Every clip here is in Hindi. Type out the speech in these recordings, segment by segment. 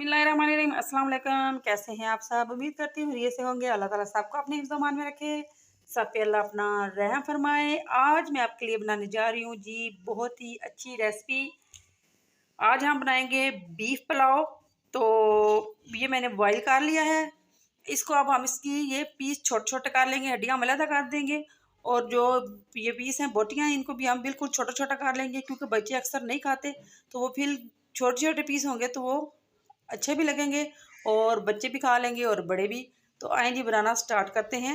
बिस्मिल्लाहिर्रहमानिर्रहीम। अस्सलाम वालेकुम। कैसे हैं आप सब? उम्मीद करती हूँ खैरियत से होंगे। अल्लाह ताला सबको अपने हिफ्ज़-ओ-मान में रखे, सब पे अल्लाह अपना रहम फरमाए। आज मैं आपके लिए बनाने जा रही हूँ जी बहुत ही अच्छी रेसिपी। आज हम बनाएंगे बीफ पुलाव। तो ये मैंने बॉईल कर लिया है। इसको अब हम इसकी ये पीस छोटे छोटे कर लेंगे, हड्डियाँ हम अलग कर देंगे। और जो ये पीस हैं बोटियाँ, इनको भी हम बिल्कुल छोटा छोटा कर लेंगे, क्योंकि बच्चे अक्सर नहीं खाते। तो वो फिर छोटे छोटे पीस होंगे तो वो अच्छे भी लगेंगे और बच्चे भी खा लेंगे और बड़े भी। तो आए जी बनाना स्टार्ट करते हैं।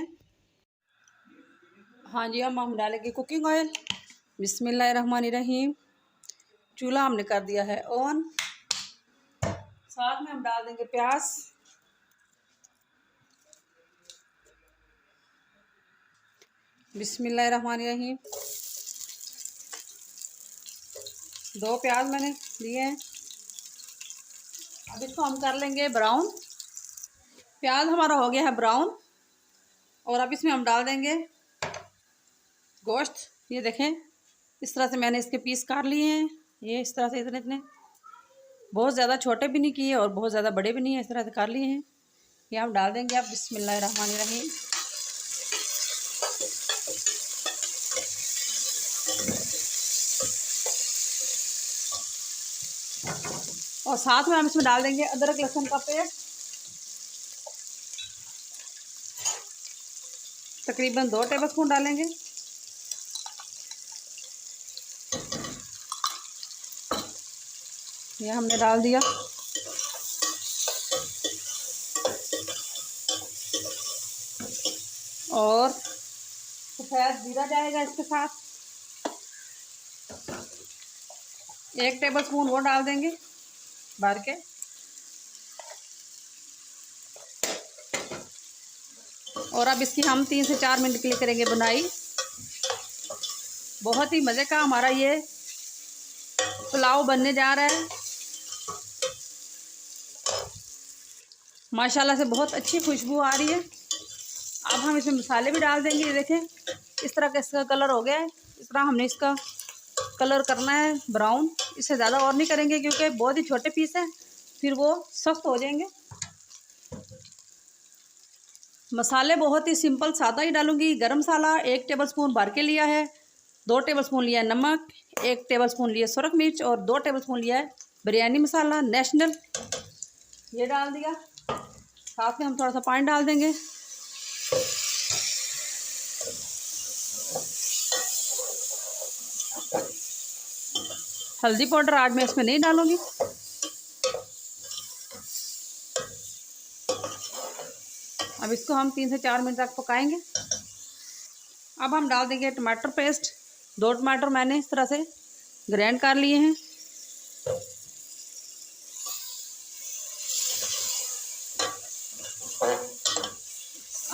हाँ जी, हम डालेंगे कुकिंग ऑयल। बिस्मिल्लाहिर्रहमानिर्रहीम। चूल्हा हमने कर दिया है ऑन। साथ में हम डाल देंगे प्याज। बिस्मिल्लाहिर्रहमानिर्रहीम। 2 प्याज मैंने लिए हैं। अब इसको हम कर लेंगे ब्राउन। प्याज हमारा हो गया है ब्राउन। और अब इसमें हम डाल देंगे गोश्त। ये देखें, इस तरह से मैंने इसके पीस काट लिए हैं। ये इस तरह से इतने इतने, बहुत ज़्यादा छोटे भी नहीं किए और बहुत ज़्यादा बड़े भी नहीं है, इस तरह से कर लिए हैं। ये हम डाल देंगे। अब बिस्मिल्लाहिर्रहमानिर्रहीम। और साथ में हम इसमें डाल देंगे अदरक लहसुन का पेस्ट। तकरीबन 2 टेबलस्पून डालेंगे। ये हमने डाल दिया। और सफ़ेद जीरा जाएगा इसके साथ। 1 टेबलस्पून वो डाल देंगे भर के। और अब इसकी हम 3 से 4 मिनट के लिए करेंगे बुनाई। बहुत ही मज़े का हमारा ये पुलाव बनने जा रहा है। माशाल्लाह से बहुत अच्छी खुशबू आ रही है। अब हम इसमें मसाले भी डाल देंगे। ये देखें, इस तरह का इसका कलर हो गया है। इस तरह हमने इसका कलर करना है ब्राउन। इससे ज़्यादा और नहीं करेंगे, क्योंकि बहुत ही छोटे पीस हैं, फिर वो सख्त हो जाएंगे। मसाले बहुत ही सिंपल सादा ही डालूंगी। गरम मसाला 1 टेबलस्पून भर के लिया है। 2 टेबलस्पून लिया है नमक। 1 टेबलस्पून लिया सुरख मिर्च और 2 टेबलस्पून लिया है बिरयानी मसाला नेशनल। ये डाल दिया। साथ में हम थोड़ा सा पानी डाल देंगे। हल्दी पाउडर आज मैं इसमें नहीं डालूंगी। अब इसको हम 3 से 4 मिनट तक पकाएंगे। अब हम डाल देंगे टमाटर पेस्ट। 2 टमाटर मैंने इस तरह से ग्राइंड कर लिए हैं।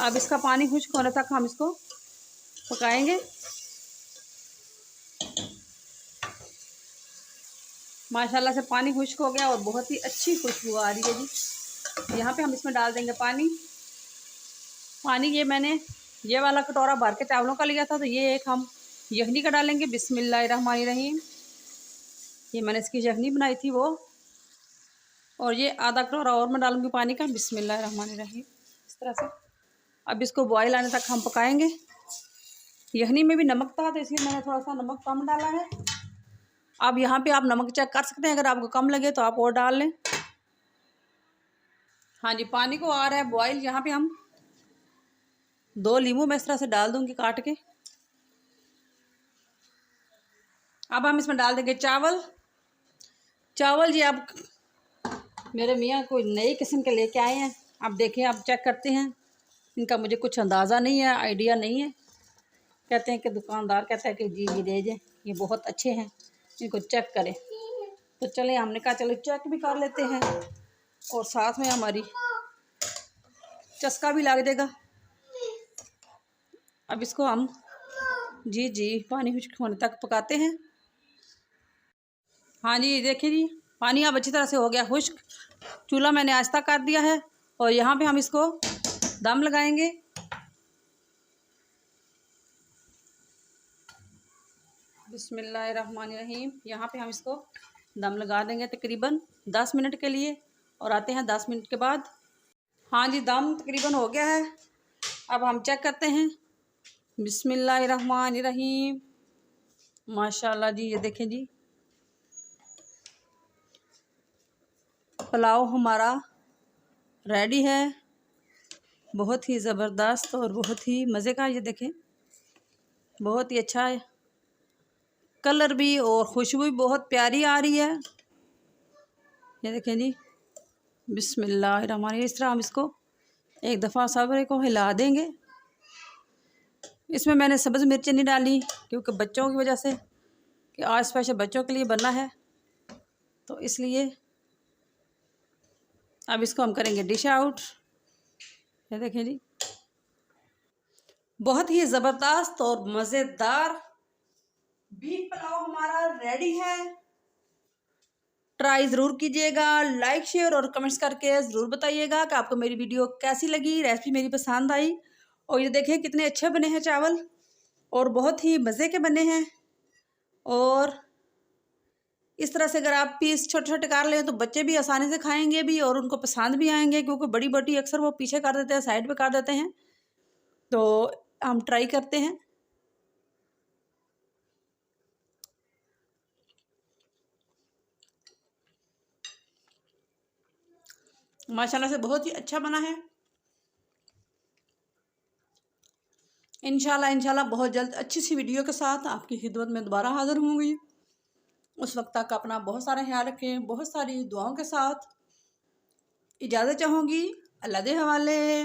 अब इसका पानी खुश्क होने तक हम इसको पकाएंगे। माशाल्लाह से पानी खुश्क हो गया और बहुत ही अच्छी खुशबू आ रही है जी। यहाँ पे हम इसमें डाल देंगे पानी। पानी ये मैंने ये वाला कटोरा भर के चावलों का लिया था, तो ये एक हम यखनी का डालेंगे। बिस्मिल्लाहिर्रहमानिर्रहीम। ये मैंने इसकी यखनी बनाई थी वो। और ये आधा कटोरा और मैं डालूंगी पानी का। बिस्मिल्लाहिर्रहमानिर्रहीम। इस तरह से अब इसको बॉयल आने तक हम पकाएंगे। यखनी में भी नमक था, तो इसलिए मैंने थोड़ा सा नमक कम डाला है। अब यहाँ पे आप नमक चेक कर सकते हैं, अगर आपको कम लगे तो आप और डाल लें। हाँ जी, पानी को आ रहा है बॉयल। यहाँ पे हम 2 नींबू मैं इस तरह से डाल दूँगी काट के। अब हम इसमें डाल देंगे चावल। चावल जी अब मेरे मियाँ कोई नई किस्म के लेके आए हैं। अब देखें, आप चेक करते हैं। इनका मुझे कुछ अंदाज़ा नहीं है, आइडिया नहीं है। कहते हैं कि दुकानदार कहता है कि जी जी ले जाएँ, ये बहुत अच्छे हैं, इनको चेक करें। तो चले, हमने कहा चलो चेक भी कर लेते हैं और साथ में हमारी चस्का भी लग जाएगा। अब इसको हम जी जी पानी खुश्क होने तक पकाते हैं। हाँ जी, देखिए जी, पानी अब अच्छी तरह से हो गया खुश्क। चूल्हा मैंने आस्ता कर दिया है और यहाँ पे हम इसको दम लगाएंगे। बिस्मिल्लाहिर्रहमानिर्रहीम। यहाँ पे हम इसको दम लगा देंगे तकरीबन 10 मिनट के लिए। और आते हैं 10 मिनट के बाद। हाँ जी, दम तकरीबन हो गया है। अब हम चेक करते हैं। बिस्मिल्लाहिर्रहमानिर्रहीम। माशाल्लाह जी, ये देखें जी, पुलाव हमारा रेडी है। बहुत ही ज़बरदस्त और बहुत ही मज़े का। ये देखें, बहुत ही अच्छा है, कलर भी और खुशबू भी बहुत प्यारी आ रही है। ये देखें जी, बिस्मिल्लाहिर्रहमानिर्रहीम। इस तरह हम इसको एक दफ़ा सबरे को हिला देंगे। इसमें मैंने सब्ज़ मिर्चें नहीं डाली क्योंकि बच्चों की वजह से, कि आज स्पेशल बच्चों के लिए बनना है, तो इसलिए अब इसको हम करेंगे डिश आउट। ये देखें जी, बहुत ही ज़बरदस्त और मज़ेदार बीफ पुलाव हमारा रेडी है। ट्राई ज़रूर कीजिएगा। लाइक शेयर और कमेंट्स करके ज़रूर बताइएगा कि आपको मेरी वीडियो कैसी लगी, रेसिपी मेरी पसंद आई। और ये देखें कितने अच्छे बने हैं चावल, और बहुत ही मज़े के बने हैं। और इस तरह से अगर आप पीस छोटे छोटे काट लें तो बच्चे भी आसानी से खाएंगे भी और उनको पसंद भी आएंगे, क्योंकि बड़ी बड़ी अक्सर वो पीछे कर देते हैं, साइड पे कर देते हैं। तो हम ट्राई करते हैं। माशाल्लाह से बहुत ही अच्छा बना है। इंशाल्लाह बहुत जल्द अच्छी सी वीडियो के साथ आपकी खिदमत में दोबारा हाज़िर होंगी। उस वक्त तक अपना बहुत सारा ख्याल रखें। बहुत सारी दुआओं के साथ इजाज़त चाहूँगी। अल्लाह के हवाले।